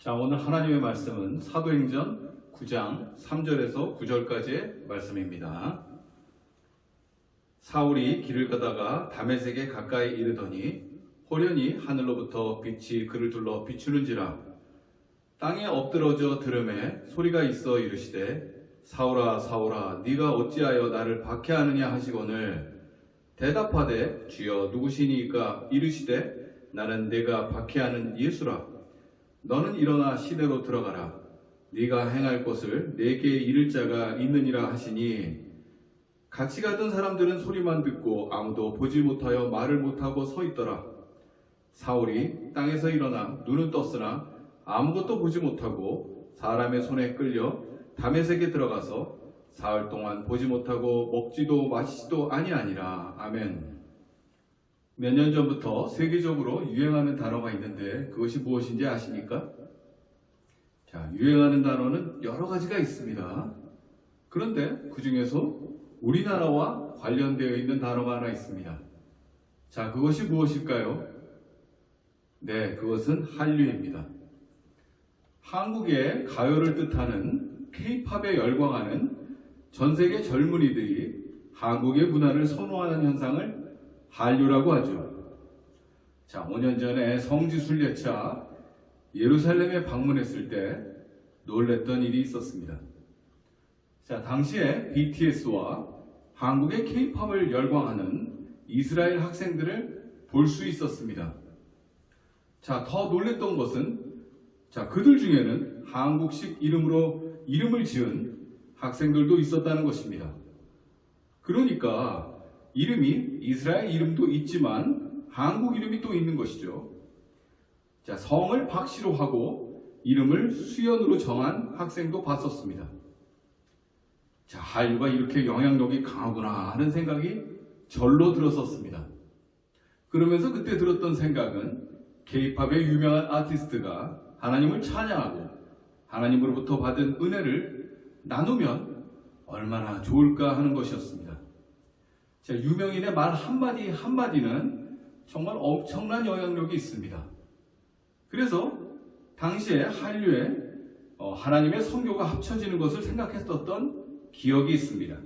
자, 오늘 하나님의 말씀은 사도행전 9장 3절에서 9절까지의 말씀입니다. 사울이 길을 가다가 다메섹에 가까이 이르더니 호련히 하늘로부터 빛이 그를 둘러 비추는지라. 땅에 엎드러져 들음에 소리가 있어 이르시되 사울아 사울아 네가 어찌하여 나를 박해하느냐 하시거늘 대답하되 주여 누구시니까 이르시되 나는 네가 박해하는 예수라. 너는 일어나 시내로 들어가라. 네가 행할 것을 내게 이를 자가 있느니라 하시니 같이 가던 사람들은 소리만 듣고 아무도 보지 못하여 말을 못하고 서 있더라. 사울이 땅에서 일어나 눈은 떴으나 아무것도 보지 못하고 사람의 손에 끌려 다메섹에 들어가서 사흘 동안 보지 못하고 먹지도 마시지도 아니하니라. 아멘. 몇 년 전부터 세계적으로 유행하는 단어가 있는데 그것이 무엇인지 아십니까? 자, 유행하는 단어는 여러 가지가 있습니다. 그런데 그 중에서 우리나라와 관련되어 있는 단어가 하나 있습니다. 자, 그것이 무엇일까요? 네, 그것은 한류입니다. 한국의 가요를 뜻하는 K-팝에 열광하는 전 세계 젊은이들이 한국의 문화를 선호하는 현상을 한류라고 하죠. 자, 5년 전에 성지 순례차 예루살렘에 방문했을 때 놀랬던 일이 있었습니다. 자, 당시에 BTS와 한국의 K-팝을 열광하는 이스라엘 학생들을 볼 수 있었습니다. 자, 더 놀랬던 것은 자, 그들 중에는 한국식 이름으로 이름을 지은 학생들도 있었다는 것입니다. 그러니까 이름이 이스라엘 이름도 있지만 한국 이름이 또 있는 것이죠. 자, 성을 박씨로 하고 이름을 수연으로 정한 학생도 봤었습니다. 자, 한류가 이렇게 영향력이 강하구나 하는 생각이 절로 들었었습니다. 그러면서 그때 들었던 생각은 K-팝의 유명한 아티스트가 하나님을 찬양하고 하나님으로부터 받은 은혜를 나누면 얼마나 좋을까 하는 것이었습니다. 자, 유명인의 말 한마디 한마디는 정말 엄청난 영향력이 있습니다. 그래서 당시에 한류에 하나님의 선교가 합쳐지는 것을 생각했었던 기억이 있습니다.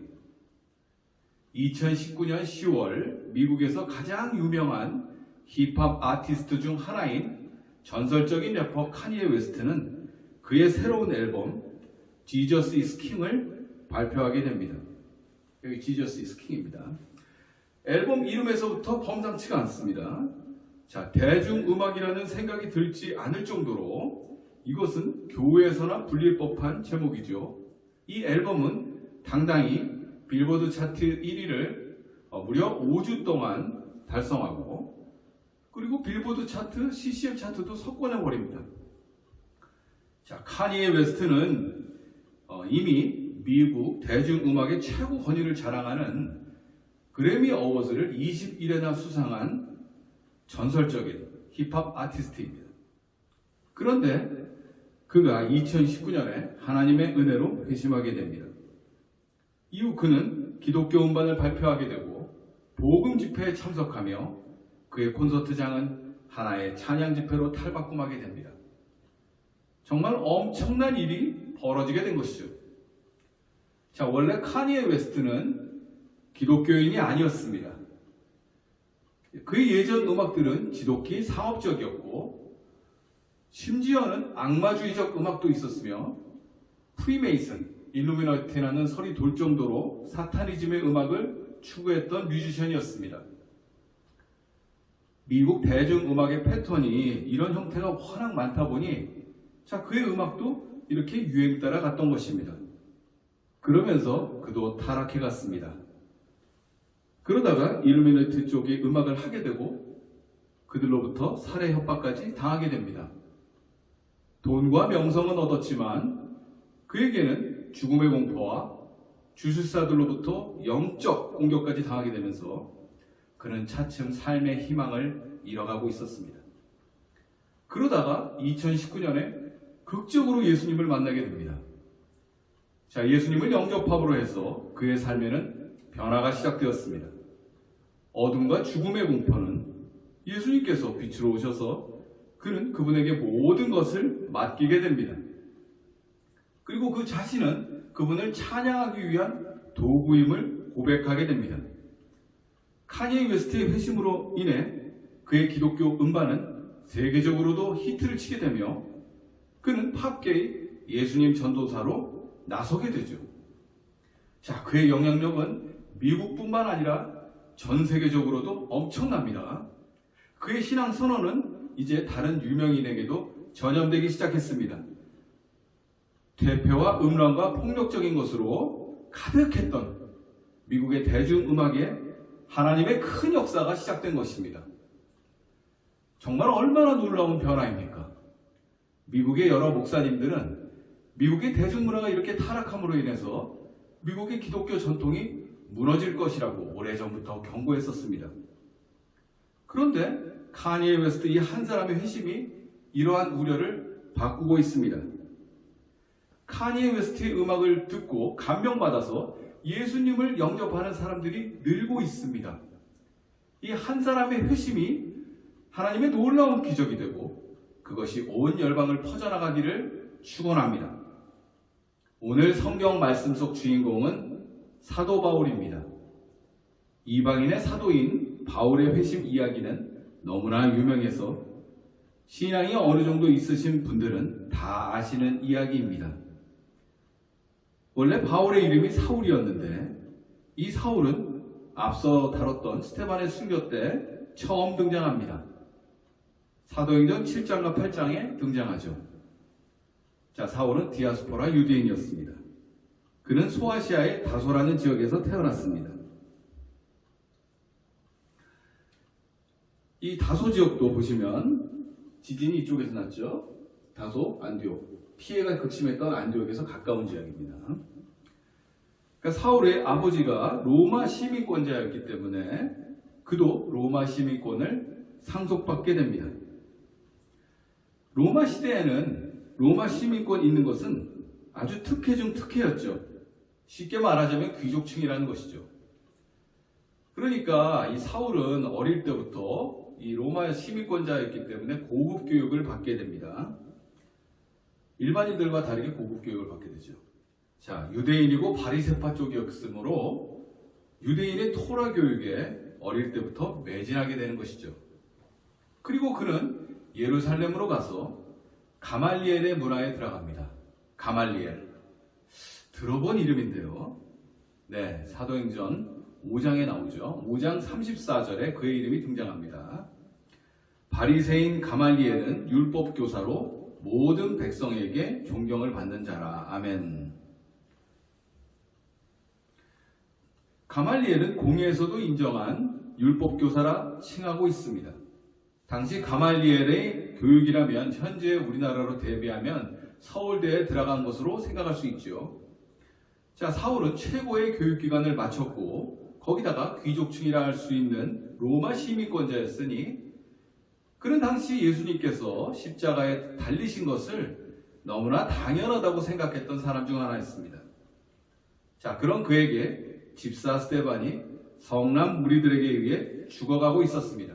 2019년 10월 미국에서 가장 유명한 힙합 아티스트 중 하나인 전설적인 래퍼 카니에 웨스트는 그의 새로운 앨범 Jesus is King을 발표하게 됩니다. 여기 Jesus is King입니다. 앨범 이름에서부터 범상치가 않습니다. 자, 대중음악이라는 생각이 들지 않을 정도로 이것은 교회에서나 불릴 법한 제목이죠. 이 앨범은 당당히 빌보드 차트 1위를 무려 5주 동안 달성하고 그리고 빌보드 차트, CCM 차트도 석권해버립니다. 자, 카니에 웨스트는 이미 미국 대중음악의 최고 권위를 자랑하는 그래미 어워즈를 21회나 수상한 전설적인 힙합 아티스트입니다. 그런데 그가 2019년에 하나님의 은혜로 회심하게 됩니다. 이후 그는 기독교 음반을 발표하게 되고 복음 집회에 참석하며 그의 콘서트장은 하나의 찬양 집회로 탈바꿈하게 됩니다. 정말 엄청난 일이 벌어지게 된 것이죠. 자, 원래 카니에 웨스트는 기독교인이 아니었습니다. 그의 예전 음악들은 지독히 상업적이었고 심지어는 악마주의적 음악도 있었으며 프리메이슨, 일루미나티라는 설이 돌 정도로 사타니즘의 음악을 추구했던 뮤지션이었습니다. 미국 대중음악의 패턴이 이런 형태가 워낙 많다 보니 자, 그의 음악도 이렇게 유행 따라 갔던 것입니다. 그러면서 그도 타락해 갔습니다. 그러다가 일루미나티 쪽의 음악을 하게 되고 그들로부터 살해 협박까지 당하게 됩니다. 돈과 명성은 얻었지만 그에게는 죽음의 공포와 주술사들로부터 영적 공격까지 당하게 되면서 그는 차츰 삶의 희망을 잃어가고 있었습니다. 그러다가 2019년에 극적으로 예수님을 만나게 됩니다. 자, 예수님을 영접함으로 해서 그의 삶에는 변화가 시작되었습니다. 어둠과 죽음의 공포는 예수님께서 빛으로 오셔서 그는 그분에게 모든 것을 맡기게 됩니다. 그리고 그 자신은 그분을 찬양하기 위한 도구임을 고백하게 됩니다. 카니에 웨스트의 회심으로 인해 그의 기독교 음반은 세계적으로도 히트를 치게 되며 그는 팝계의 예수님 전도사로 나서게 되죠. 자, 그의 영향력은 미국뿐만 아니라 전 세계적으로도 엄청납니다. 그의 신앙 선언은 이제 다른 유명인에게도 전염되기 시작했습니다. 퇴폐와 음란과 폭력적인 것으로 가득했던 미국의 대중음악에 하나님의 큰 역사가 시작된 것입니다. 정말 얼마나 놀라운 변화입니까? 미국의 여러 목사님들은 미국의 대중문화가 이렇게 타락함으로 인해서 미국의 기독교 전통이 무너질 것이라고 오래전부터 경고했었습니다. 그런데 카니에 웨스트 이 한 사람의 회심이 이러한 우려를 바꾸고 있습니다. 카니에 웨스트의 음악을 듣고 감명받아서 예수님을 영접하는 사람들이 늘고 있습니다. 이 한 사람의 회심이 하나님의 놀라운 기적이 되고 그것이 온 열방을 퍼져나가기를 축원합니다. 오늘 성경 말씀 속 주인공은 사도 바울입니다. 이방인의 사도인 바울의 회심 이야기는 너무나 유명해서 신앙이 어느 정도 있으신 분들은 다 아시는 이야기입니다. 원래 바울의 이름이 사울이었는데 이 사울은 앞서 다뤘던 스데반의 순교 때 처음 등장합니다. 사도행전 7장과 8장에 등장하죠. 자, 사울은 디아스포라 유대인이었습니다. 그는 소아시아의 다소라는 지역에서 태어났습니다. 이 다소 지역도 보시면 지진이 이쪽에서 났죠. 다소, 안디옥. 피해가 극심했던 안디옥에서 가까운 지역입니다. 그러니까 사울의 아버지가 로마 시민권자였기 때문에 그도 로마 시민권을 상속받게 됩니다. 로마 시대에는 로마 시민권 있는 것은 아주 특혜 중 특혜였죠. 쉽게 말하자면 귀족층이라는 것이죠. 그러니까 이 사울은 어릴 때부터 이 로마 시민권자였기 때문에 고급 교육을 받게 됩니다. 일반인들과 다르게 고급 교육을 받게 되죠. 자, 유대인이고 바리새파 쪽이었으므로 유대인의 토라 교육에 어릴 때부터 매진하게 되는 것이죠. 그리고 그는 예루살렘으로 가서 가말리엘의 문화에 들어갑니다. 가말리엘. 들어본 이름인데요. 네, 사도행전 5장에 나오죠. 5장 34절에 그의 이름이 등장합니다. 바리새인 가말리엘은 율법 교사로 모든 백성에게 존경을 받는 자라. 아멘. 가말리엘은 공회에서도 인정한 율법 교사라 칭하고 있습니다. 당시 가말리엘의 교육이라면 현재 우리나라로 대비하면 서울대에 들어간 것으로 생각할 수 있죠. 자, 사울은 최고의 교육기관을 마쳤고 거기다가 귀족층이라 할 수 있는 로마 시민권자였으니 그는 당시 예수님께서 십자가에 달리신 것을 너무나 당연하다고 생각했던 사람 중 하나였습니다. 자, 그런 그에게 집사 스데반이 성남 무리들에게 의해 죽어가고 있었습니다.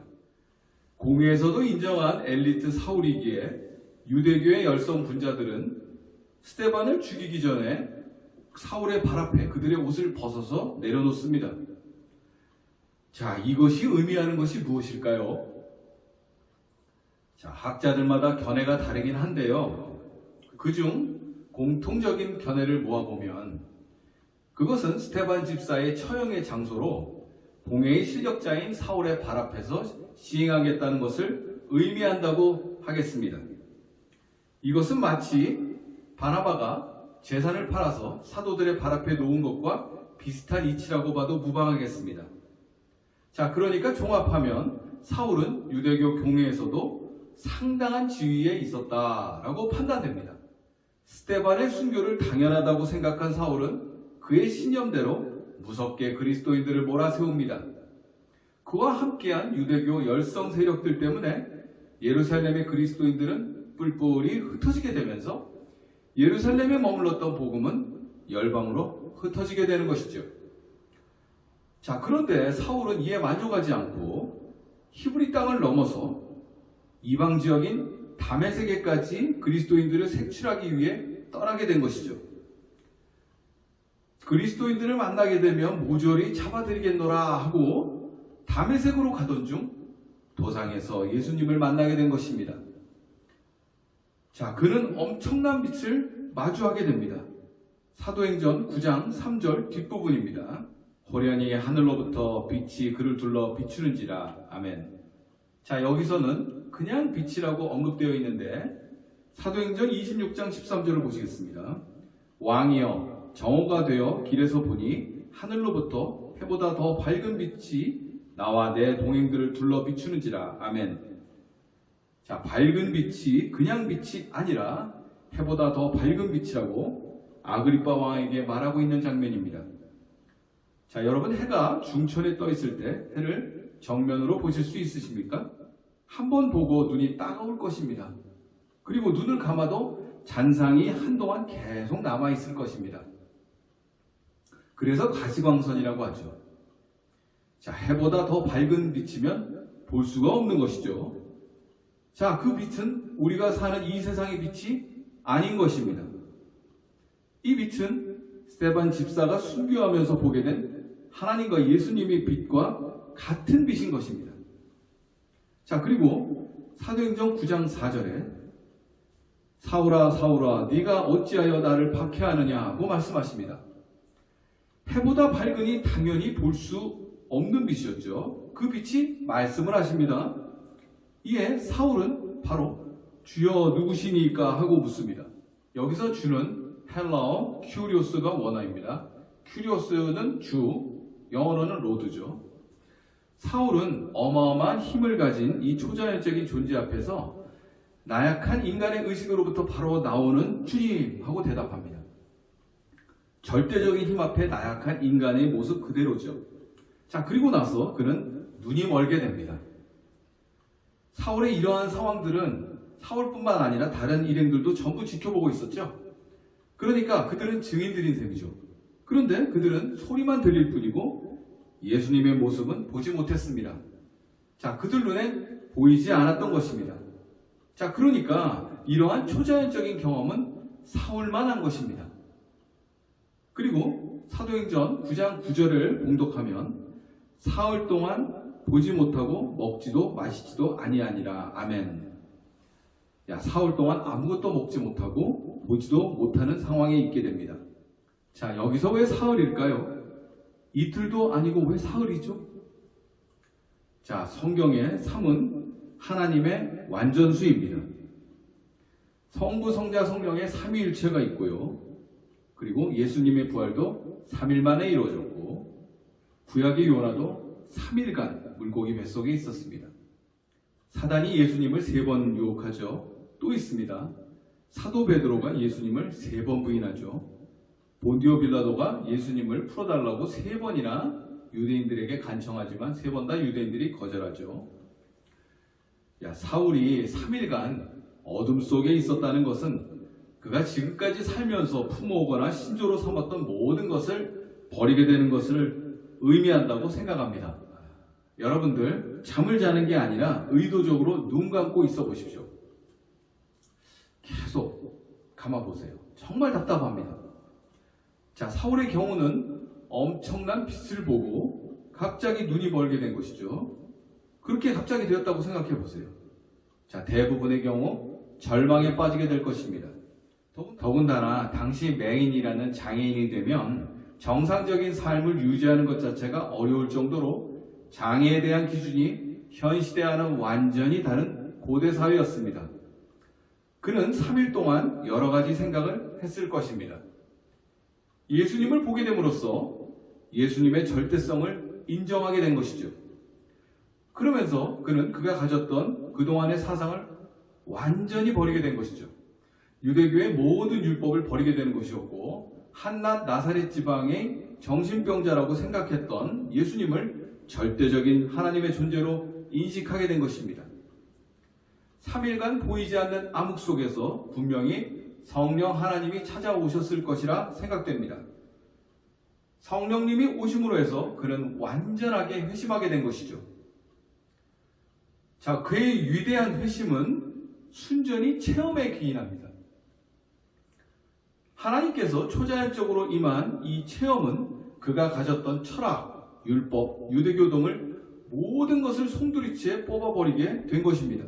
공회에서도 인정한 엘리트 사울이기에 유대교의 열성 분자들은 스데반을 죽이기 전에 사울의 발 앞에 그들의 옷을 벗어서 내려놓습니다. 자, 이것이 의미하는 것이 무엇일까요? 자, 학자들마다 견해가 다르긴 한데요. 그중 공통적인 견해를 모아보면 그것은 스데반 집사의 처형의 장소로 공회의 실력자인 사울의 발 앞에서 시행하겠다는 것을 의미한다고 하겠습니다. 이것은 마치 바나바가 재산을 팔아서 사도들의 발 앞에 놓은 것과 비슷한 이치라고 봐도 무방하겠습니다. 자, 그러니까 종합하면 사울은 유대교 공회에서도 상당한 지위에 있었다라고 판단됩니다. 스데반의 순교를 당연하다고 생각한 사울은 그의 신념대로 무섭게 그리스도인들을 몰아세웁니다. 그와 함께한 유대교 열성 세력들 때문에 예루살렘의 그리스도인들은 뿔뿔이 흩어지게 되면서 예루살렘에 머물렀던 복음은 열방으로 흩어지게 되는 것이죠. 자, 그런데 사울은 이에 만족하지 않고 히브리 땅을 넘어서 이방 지역인 다메섹에까지 그리스도인들을 색출하기 위해 떠나게 된 것이죠. 그리스도인들을 만나게 되면 모조리 잡아들이겠노라 하고 다메섹으로 가던 중 도상에서 예수님을 만나게 된 것입니다. 자, 그는 엄청난 빛을 마주하게 됩니다. 사도행전 9장 3절 뒷부분입니다. 호련히 하늘로부터 빛이 그를 둘러 비추는지라. 아멘. 자, 여기서는 그냥 빛이라고 언급되어 있는데 사도행전 26장 13절을 보시겠습니다. 왕이여 정오가 되어 길에서 보니 하늘로부터 해보다 더 밝은 빛이 나와 내 동행들을 둘러 비추는지라. 아멘. 자, 밝은 빛이 그냥 빛이 아니라 해보다 더 밝은 빛이라고 아그리빠 왕에게 말하고 있는 장면입니다. 자, 여러분, 해가 중천에 떠 있을 때 해를 정면으로 보실 수 있으십니까? 한번 보고 눈이 따가울 것입니다. 그리고 눈을 감아도 잔상이 한동안 계속 남아 있을 것입니다. 그래서 가시광선이라고 하죠. 자, 해보다 더 밝은 빛이면 볼 수가 없는 것이죠. 자, 그 빛은 우리가 사는 이 세상의 빛이 아닌 것입니다. 이 빛은 스데반 집사가 순교하면서 보게 된 하나님과 예수님의 빛과 같은 빛인 것입니다. 자, 그리고 사도행전 9장 4절에 사울아 사울아 네가 어찌하여 나를 박해하느냐고 말씀하십니다. 해보다 밝으니 당연히 볼 수 없는 빛이었죠. 그 빛이 말씀을 하십니다. 이에 사울은 바로 주여 누구시니까 하고 묻습니다. 여기서 주는 헬라어 큐리오스가 원어입니다. 큐리오스는 주, 영어로는 로드죠. 사울은 어마어마한 힘을 가진 이 초자연적인 존재 앞에서 나약한 인간의 의식으로부터 바로 나오는 주님 하고 대답합니다. 절대적인 힘 앞에 나약한 인간의 모습 그대로죠. 자, 그리고 나서 그는 눈이 멀게 됩니다. 사울의 이러한 상황들은 사울뿐만 아니라 다른 일행들도 전부 지켜보고 있었죠. 그러니까 그들은 증인들인 셈이죠. 그런데 그들은 소리만 들릴 뿐이고 예수님의 모습은 보지 못했습니다. 자, 그들 눈에 보이지 않았던 것입니다. 자, 그러니까 이러한 초자연적인 경험은 사울만 한 것입니다. 그리고 사도행전 9장 9절을 봉독하면 사흘 동안 보지 못하고 먹지도 마시지도 아니하니라. 아멘. 야, 사흘 동안 아무것도 먹지 못하고 보지도 못하는 상황에 있게 됩니다. 자, 여기서 왜 사흘일까요? 이틀도 아니고 왜 사흘이죠? 자, 성경의 3은 하나님의 완전수입니다. 성부, 성자, 성령의 삼위일체가 있고요. 그리고 예수님의 부활도 3일 만에 이루어졌고 구약의 요나도 3일간 물고기 뱃속에 있었습니다. 사단이 예수님을 3번 유혹하죠. 또 있습니다. 사도 베드로가 예수님을 3번 부인하죠. 본디오 빌라도가 예수님을 풀어달라고 3번이나 유대인들에게 간청하지만 3번 다 유대인들이 거절하죠. 야, 사울이 3일간 어둠 속에 있었다는 것은 그가 지금까지 살면서 품어오거나 신조로 삼았던 모든 것을 버리게 되는 것을 의미한다고 생각합니다. 여러분들, 잠을 자는 게 아니라 의도적으로 눈 감고 있어 보십시오. 계속 감아보세요. 정말 답답합니다. 자, 사울의 경우는 엄청난 빛을 보고 갑자기 눈이 멀게 된 것이죠. 그렇게 갑자기 되었다고 생각해 보세요. 자, 대부분의 경우 절망에 빠지게 될 것입니다. 더군다나 당시 맹인이라는 장애인이 되면 정상적인 삶을 유지하는 것 자체가 어려울 정도로 장애에 대한 기준이 현 시대와는 완전히 다른 고대 사회였습니다. 그는 3일 동안 여러 가지 생각을 했을 것입니다. 예수님을 보게 됨으로써 예수님의 절대성을 인정하게 된 것이죠. 그러면서 그는 그가 가졌던 그동안의 사상을 완전히 버리게 된 것이죠. 유대교의 모든 율법을 버리게 되는 것이었고 한낱 나사렛 지방의 정신병자라고 생각했던 예수님을 절대적인 하나님의 존재로 인식하게 된 것입니다. 3일간 보이지 않는 암흑 속에서 분명히 성령 하나님이 찾아오셨을 것이라 생각됩니다. 성령님이 오심으로 해서 그는 완전하게 회심하게 된 것이죠. 자, 그의 위대한 회심은 순전히 체험에 기인합니다. 하나님께서 초자연적으로 임한 이 체험은 그가 가졌던 철학, 율법, 유대교 등을 모든 것을 송두리째 뽑아버리게 된 것입니다.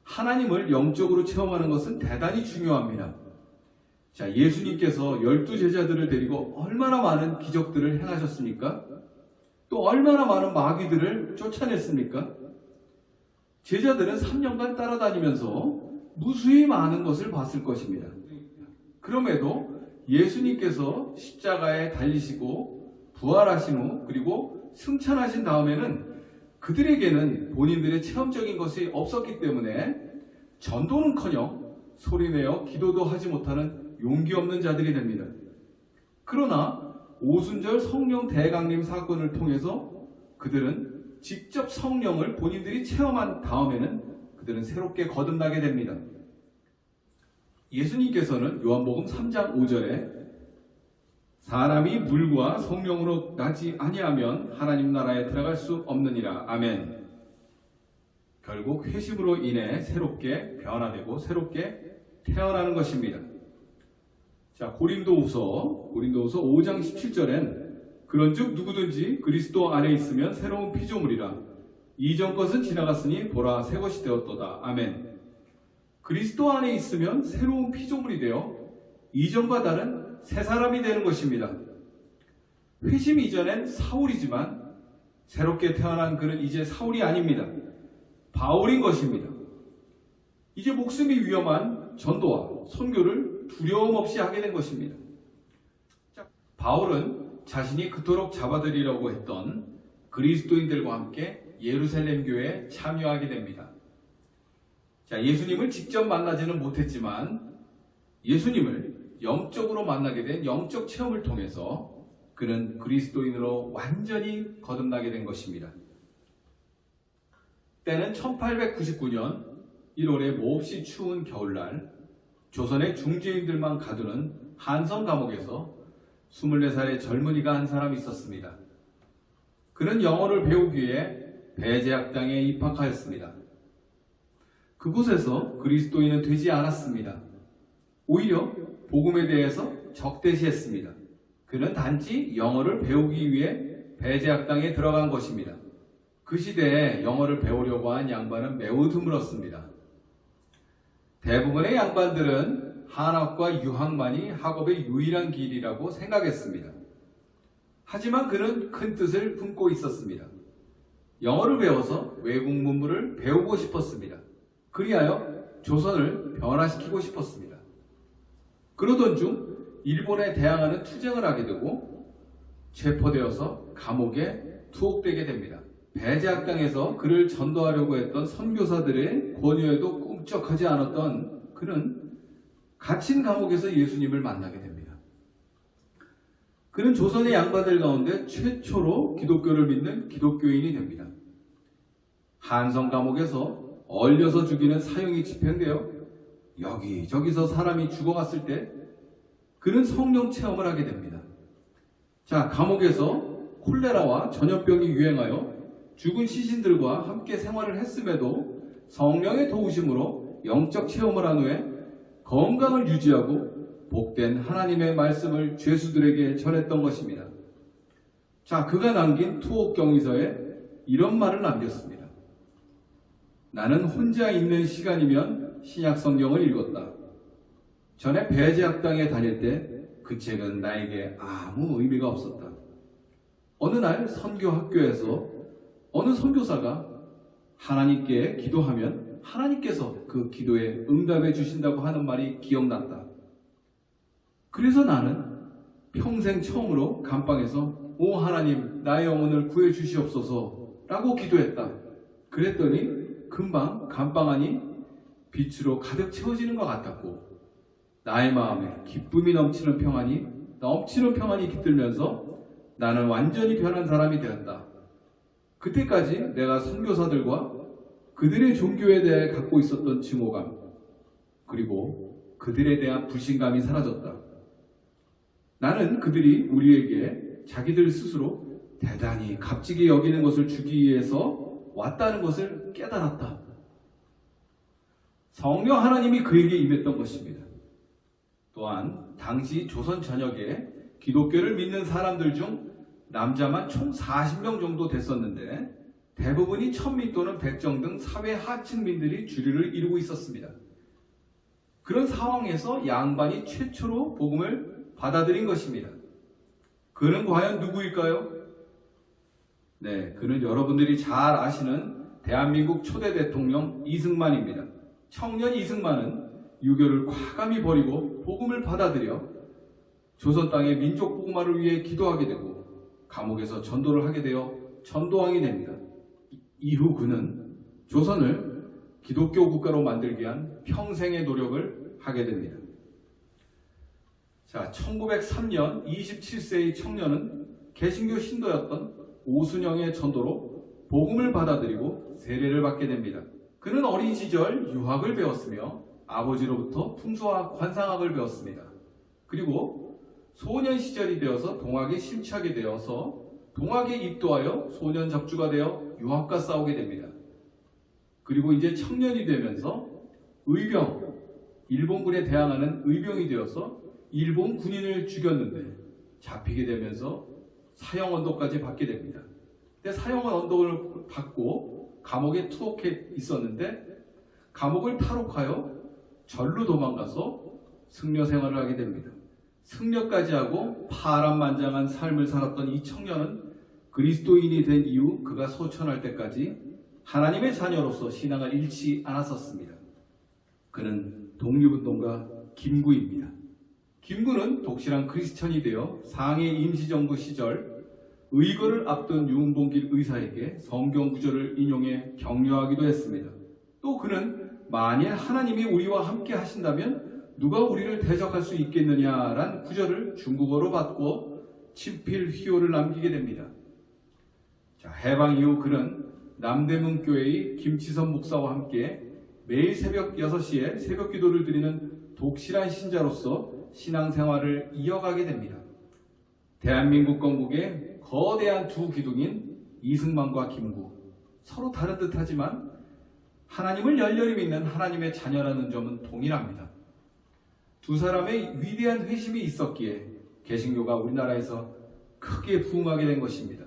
하나님을 영적으로 체험하는 것은 대단히 중요합니다. 자, 예수님께서 12제자들을 데리고 얼마나 많은 기적들을 행하셨습니까? 또 얼마나 많은 마귀들을 쫓아냈습니까? 제자들은 3년간 따라다니면서 무수히 많은 것을 봤을 것입니다. 그럼에도 예수님께서 십자가에 달리시고 부활하신 후 그리고 승천하신 다음에는 그들에게는 본인들의 체험적인 것이 없었기 때문에 전도는커녕 소리내어 기도도 하지 못하는 용기 없는 자들이 됩니다. 그러나 오순절 성령 대강림 사건을 통해서 그들은 직접 성령을 본인들이 체험한 다음에는 그들은 새롭게 거듭나게 됩니다. 예수님께서는 요한복음 3장 5절에 사람이 물과 성령으로 나지 아니하면 하나님 나라에 들어갈 수 없느니라. 아멘. 결국 회심으로 인해 새롭게 변화되고 새롭게 태어나는 것입니다. 자, 고린도후서 5장 17절엔 그런즉 누구든지 그리스도 안에 있으면 새로운 피조물이라. 이전 것은 지나갔으니 보라 새 것이 되었도다. 아멘. 그리스도 안에 있으면 새로운 피조물이 되어 이전과 다른 새 사람이 되는 것입니다. 회심 이전엔 사울이지만 새롭게 태어난 그는 이제 사울이 아닙니다. 바울인 것입니다. 이제 목숨이 위험한 전도와 선교를 두려움 없이 하게 된 것입니다. 바울은 자신이 그토록 잡아들이려고 했던 그리스도인들과 함께 예루살렘 교회에 참여하게 됩니다. 자, 예수님을 직접 만나지는 못했지만 예수님을 영적으로 만나게 된 영적 체험을 통해서 그는 그리스도인으로 완전히 거듭나게 된 것입니다. 때는 1899년 1월의 몹시 추운 겨울날 조선의 중재인들만 가두는 한성 감옥에서 24살의 젊은이가 한 사람이 있었습니다. 그는 영어를 배우기 위해 배제학당에 입학하였습니다. 그곳에서 그리스도인은 되지 않았습니다. 오히려 복음에 대해서 적대시했습니다. 그는 단지 영어를 배우기 위해 배제학당에 들어간 것입니다. 그 시대에 영어를 배우려고 한 양반은 매우 드물었습니다. 대부분의 양반들은 한학과 유학만이 학업의 유일한 길이라고 생각했습니다. 하지만 그는 큰 뜻을 품고 있었습니다. 영어를 배워서 외국 문물을 배우고 싶었습니다. 그리하여 조선을 변화시키고 싶었습니다. 그러던 중 일본에 대항하는 투쟁을 하게 되고 체포되어서 감옥에 투옥되게 됩니다. 배제학당에서 그를 전도하려고 했던 선교사들의 권유에도 꿈쩍하지 않았던 그는 갇힌 감옥에서 예수님을 만나게 됩니다. 그는 조선의 양반들 가운데 최초로 기독교를 믿는 기독교인이 됩니다. 한성 감옥에서 얼려서 죽이는 사형이 집행되어 여기저기서 사람이 죽어갔을 때 그는 성령 체험을 하게 됩니다. 자, 감옥에서 콜레라와 전염병이 유행하여 죽은 시신들과 함께 생활을 했음에도 성령의 도우심으로 영적 체험을 한 후에 건강을 유지하고 복된 하나님의 말씀을 죄수들에게 전했던 것입니다. 자, 그가 남긴 투옥 경위서에 이런 말을 남겼습니다. 나는 혼자 있는 시간이면 신약 성경을 읽었다. 전에 배제학당에 다닐 때 그 책은 나에게 아무 의미가 없었다. 어느 날 선교학교에서 어느 선교사가 하나님께 기도하면 하나님께서 그 기도에 응답해 주신다고 하는 말이 기억났다. 그래서 나는 평생 처음으로 감방에서 오 하나님 나의 영혼을 구해 주시옵소서 라고 기도했다. 그랬더니 금방 감방 안이 빛으로 가득 채워지는 것 같았고 나의 마음에 기쁨이 넘치는 평안이 깃들면서 나는 완전히 변한 사람이 되었다. 그때까지 내가 선교사들과 그들의 종교에 대해 갖고 있었던 증오감 그리고 그들에 대한 불신감이 사라졌다. 나는 그들이 우리에게 자기들 스스로 대단히 값지게 여기는 것을 주기 위해서 왔다는 것을 깨달았다. 성령 하나님이 그에게 임했던 것입니다. 또한 당시 조선 전역에 기독교를 믿는 사람들 중 남자만 총 40명 정도 됐었는데 대부분이 천민 또는 백정 등 사회 하층민들이 주류를 이루고 있었습니다. 그런 상황에서 양반이 최초로 복음을 받아들인 것입니다. 그는 과연 누구일까요? 네, 그는 여러분들이 잘 아시는 대한민국 초대 대통령 이승만입니다. 청년 이승만은 유교를 과감히 버리고 복음을 받아들여 조선 땅의 민족 복음화를 위해 기도하게 되고 감옥에서 전도를 하게 되어 전도왕이 됩니다. 이후 그는 조선을 기독교 국가로 만들기 위한 평생의 노력을 하게 됩니다. 자, 1903년 27세의 청년은 개신교 신도였던 오순영의 전도로 복음을 받아들이고 세례를 받게 됩니다. 그는 어린 시절 유학을 배웠으며 아버지로부터 풍수와 관상학을 배웠습니다. 그리고 소년 시절이 되어서 동학에 심취하게 되어서 동학에 입도하여 소년 잡주가 되어 유학과 싸우게 됩니다. 그리고 이제 청년이 되면서 의병, 일본군에 대항하는 의병이 되어서 일본 군인을 죽였는데 잡히게 되면서 사형 언도까지 받게 됩니다. 근데 사형 언도를 받고 감옥에 투옥해 있었는데 감옥을 탈옥하여 절로 도망가서 승려 생활을 하게 됩니다. 승려까지 하고 파란만장한 삶을 살았던 이 청년은 그리스도인이 된 이후 그가 소천할 때까지 하나님의 자녀로서 신앙을 잃지 않았었습니다. 그는 독립운동가 김구입니다. 김구는 독실한 크리스천이 되어 상해 임시정부 시절 의거를 앞둔 윤봉길 의사에게 성경 구절을 인용해 격려하기도 했습니다. 또 그는 만일 하나님이 우리와 함께 하신다면 누가 우리를 대적할 수 있겠느냐라는 구절을 중국어로 바꾸어 친필 휘호를 남기게 됩니다. 자, 해방 이후 그는 남대문교회의 김치선 목사와 함께 매일 새벽 6시에 새벽 기도를 드리는 독실한 신자로서 신앙생활을 이어가게 됩니다. 대한민국 건국의 거대한 두 기둥인 이승만과 김구, 서로 다른 듯하지만 하나님을 열렬히 믿는 하나님의 자녀라는 점은 동일합니다. 두 사람의 위대한 회심이 있었기에 개신교가 우리나라에서 크게 부흥하게 된 것입니다.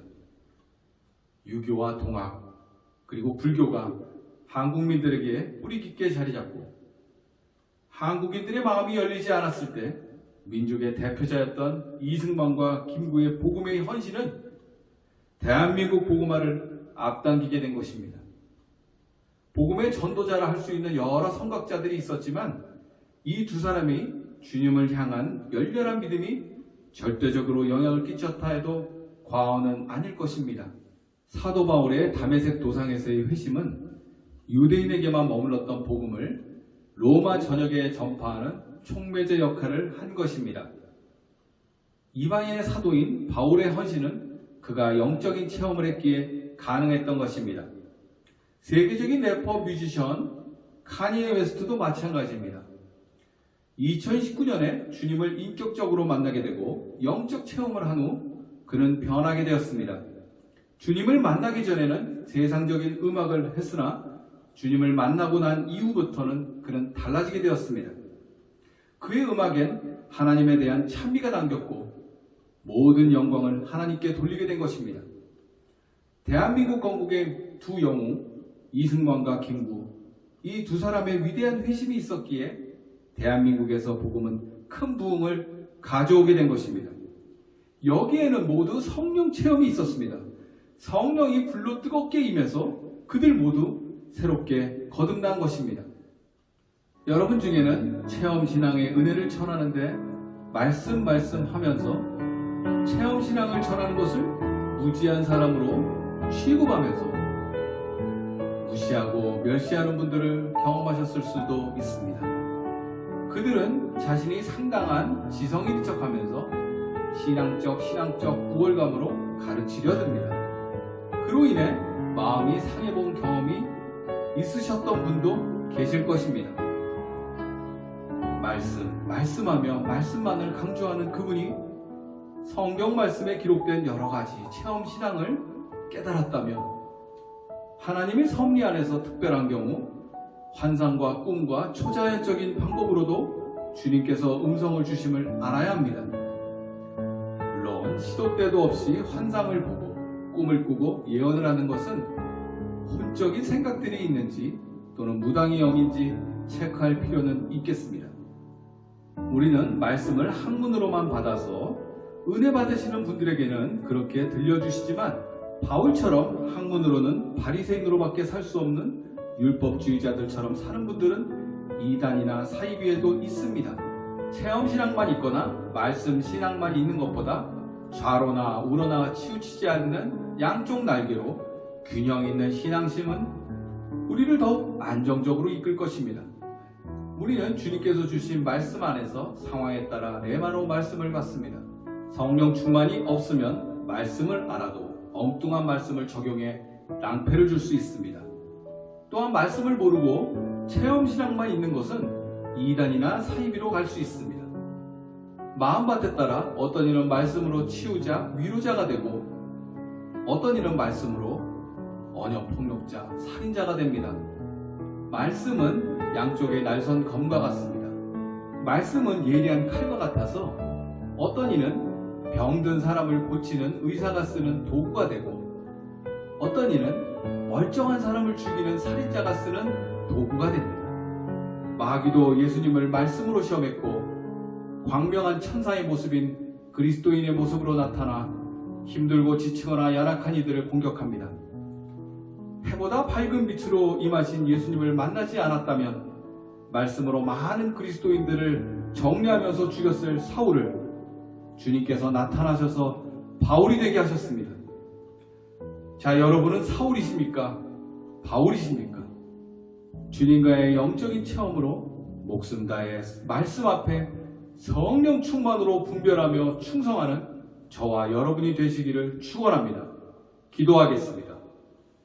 유교와 동학 그리고 불교가 한국민들에게 뿌리 깊게 자리 잡고 한국인들의 마음이 열리지 않았을 때 민족의 대표자였던 이승만과 김구의 복음의 헌신은 대한민국 복음화를 앞당기게 된 것입니다. 복음의 전도자라 할 수 있는 여러 선각자들이 있었지만 이 두 사람이 주님을 향한 열렬한 믿음이 절대적으로 영향을 끼쳤다 해도 과언은 아닐 것입니다. 사도 바울의 다메섹 도상에서의 회심은 유대인에게만 머물렀던 복음을 로마 전역에 전파하는 촉매제 역할을 한 것입니다. 이방인의 사도인 바울의 헌신은 그가 영적인 체험을 했기에 가능했던 것입니다. 세계적인 래퍼 뮤지션 카니에 웨스트도 마찬가지입니다. 2019년에 주님을 인격적으로 만나게 되고 영적 체험을 한 후 그는 변하게 되었습니다. 주님을 만나기 전에는 세상적인 음악을 했으나 주님을 만나고 난 이후부터는 그는 달라지게 되었습니다. 그의 음악엔 하나님에 대한 찬미가 담겼고 모든 영광을 하나님께 돌리게 된 것입니다. 대한민국 건국의 두 영웅 이승만과 김구, 이 두 사람의 위대한 회심이 있었기에 대한민국에서 복음은 큰 부흥을 가져오게 된 것입니다. 여기에는 모두 성령 체험이 있었습니다. 성령이 불로 뜨겁게 임해서 그들 모두 새롭게 거듭난 것입니다. 여러분 중에는 체험신앙의 은혜를 전하는데 말씀 하면서 체험신앙을 전하는 것을 무지한 사람으로 취급하면서 무시하고 멸시하는 분들을 경험하셨을 수도 있습니다. 그들은 자신이 상당한 지성인 척하면서 신앙적 우월감으로 가르치려 듭니다. 그로 인해 마음이 상해본 경험이 있으셨던 분도 계실 것입니다. 말씀하며 말씀만을 강조하는 그분이 성경 말씀에 기록된 여러 가지 체험 신앙을 깨달았다면 하나님의 섭리 안에서 특별한 경우 환상과 꿈과 초자연적인 방법으로도 주님께서 음성을 주심을 알아야 합니다. 물론 시도 때도 없이 환상을 보고 꿈을 꾸고 예언을 하는 것은 혼적인 생각들이 있는지 또는 무당이 영인지 체크할 필요는 있겠습니다. 우리는 말씀을 한문으로만 받아서 은혜 받으시는 분들에게는 그렇게 들려주시지만 바울처럼 학문으로는 바리새인으로밖에 살 수 없는 율법주의자들처럼 사는 분들은 이단이나 사이비에도 있습니다. 체험신앙만 있거나 말씀신앙만 있는 것보다 좌로나 우로나 치우치지 않는 양쪽 날개로 균형 있는 신앙심은 우리를 더욱 안정적으로 이끌 것입니다. 우리는 주님께서 주신 말씀 안에서 상황에 따라 레마로 말씀을 받습니다. 성령 충만이 없으면 말씀을 알아도 엉뚱한 말씀을 적용해 낭패를 줄 수 있습니다. 또한 말씀을 모르고 체험신앙만 있는 것은 이단이나 사이비로 갈 수 있습니다. 마음밭에 따라 어떤 이는 말씀으로 치유자, 위로자가 되고 어떤 이는 말씀으로 언역폭력자, 살인자가 됩니다. 말씀은 양쪽의 날선 검과 같습니다. 말씀은 예리한 칼과 같아서 어떤 이는 병든 사람을 고치는 의사가 쓰는 도구가 되고 어떤 이는 멀쩡한 사람을 죽이는 살인자가 쓰는 도구가 됩니다. 마귀도 예수님을 말씀으로 시험했고 광명한 천사의 모습인 그리스도인의 모습으로 나타나 힘들고 지치거나 연약한 이들을 공격합니다. 해보다 밝은 빛으로 임하신 예수님을 만나지 않았다면 말씀으로 많은 그리스도인들을 정리하면서 죽였을 사울을 주님께서 나타나셔서 바울이 되게 하셨습니다. 자, 여러분은 사울이십니까? 바울이십니까? 주님과의 영적인 체험으로 목숨 다해 말씀 앞에 성령 충만으로 분별하며 충성하는 저와 여러분이 되시기를 축원합니다. 기도하겠습니다.